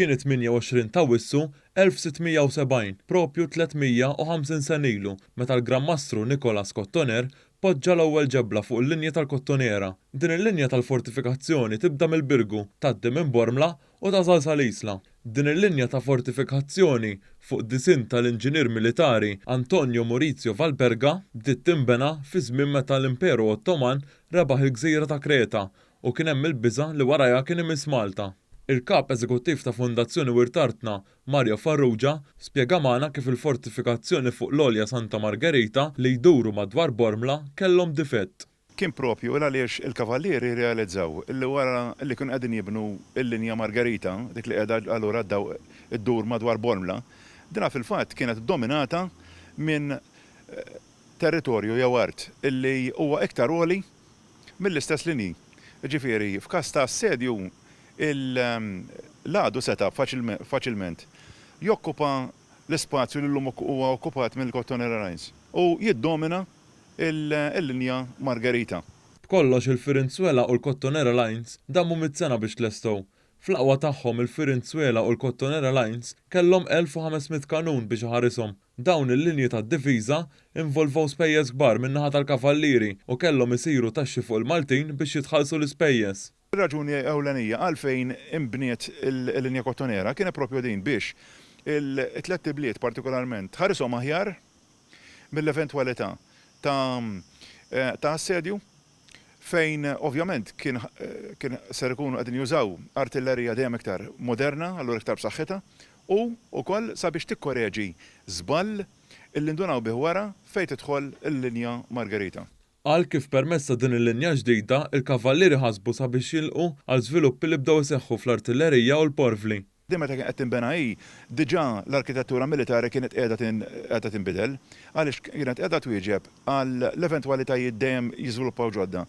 Kien 28 ta' Wissu 1670, propju 350 sen ilu, meta l-Gran Mastru Nicolas Cottoner poġġa l-ewwel ġebla fuq il-linja tal-Kottonera. Din il-linja tal-fortifikazzjoni tibda mill-Birgu, tgħaddi minn Bormla u tażal sal-Isla. Din il-linja ta' fortifikazzjoni fuq disinn tal-Inġinier Militari Antonio Maurizio Valberga bdiet tinbena fi żmien meta l-Imperu Ottoman rebaħ il-Gżira ta' Kreta u kien hemm il-biża' li warajha kien imiss Malta. Il-kap eżekuttiv ta' Fondazzjoni Wirtartna, Mario Farrugia, spjega magħna kif il-fortifikazzjoni fuq l-Olja Santa Margherita li jduru madwar Bormla kellhom difett. Kien propju għaliex il-kavallieri realizzaw illi wara li kienu qegħdin jibnu l-linja Margherita, dik li qiegħda allura iddur madwar Bormla, dina fil-fatt kienet dominata minn territorju jew art illi huwa iktar għoli mill-istess linji. Ġifieri f'każ ta' assedju l-għadu seta faċilment jokkupa l-ispazju li l-lum huwa okkupat mill-Cottonera Lines u jiddomina il-linja Margherita. B'kollox il-Firenzuela u l-Cottonera Lines dammu mit-sena biex tlestow. Fl-aqwa tagħhom il-Firenzuela u l-Cottonera Lines kellhom 1500 kanun biex iħarishom. Dawn il-linji tad-difiża involvaw spejjeż kbar min-naħa tal-kavallieri u kellhom isiru taxxi fuq il-Maltin biex jitħallsu l-ispejjeż. Ir-raġuni ewlenija għalfejn imbniet il-linja Cottonera kienet propju din biex il-tlet tibliet partikolarment ħarishom aħjar mill-eventwalità ta' assedju fejn ovvjament kien ser ikunu qegħdin jużaw artillerija dejjem iktar moderna, allura iktar b'saħħitha, u wkoll sabiex tikkoreġi żball illi ndunaw bih wara fejn tidħol il-linja Margherita. Qal kif permezz din il-linja ġdida il-kavallieri ħasbu sabiex jilqu għal żviluppi li bdew iseħħu fl-artillerija u l-porvli. Meta kien qed tinbena diġà l-arkitettura militari kienet qiegħda tinbidel għaliex kienet qiegħda twieġeb għal l-eventwalitajiet dejjem jiżviluppaw ġodda.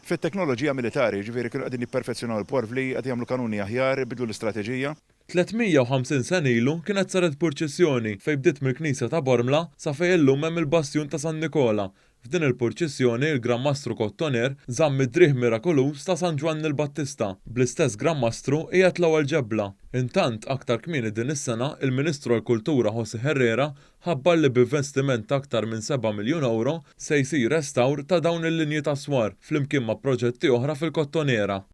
Fit-teknoloġija militari ġifieri kienu qegħdin jipperfezzjonaw il-porvli, qed jagħmlu kanuni aħjar, bidlu l-istrateġija. 350 sen ilu kienet saret purċissjoni fejn bdiet mill-Knisja ta' Bormla sa fejn illum hemm il-Bastjun ta' San Nikola. F'din il-purċissjoni il-Gran Mastru Cottoner żamm id-drieħ mirakolus ta' San Ġwann il-Battista. Bl-istess Gran Mastru qiegħed l-ewwel ġebla. Intant aktar kmieni din is-sena il-Ministru għall-Kultura José Herrera ħabbar li b'investiment ta' aktar minn 7 miljun euro se jsir restawr ta' dawn il-linji ta' swar flimkien ma' proġetti oħra fil-Cottonera.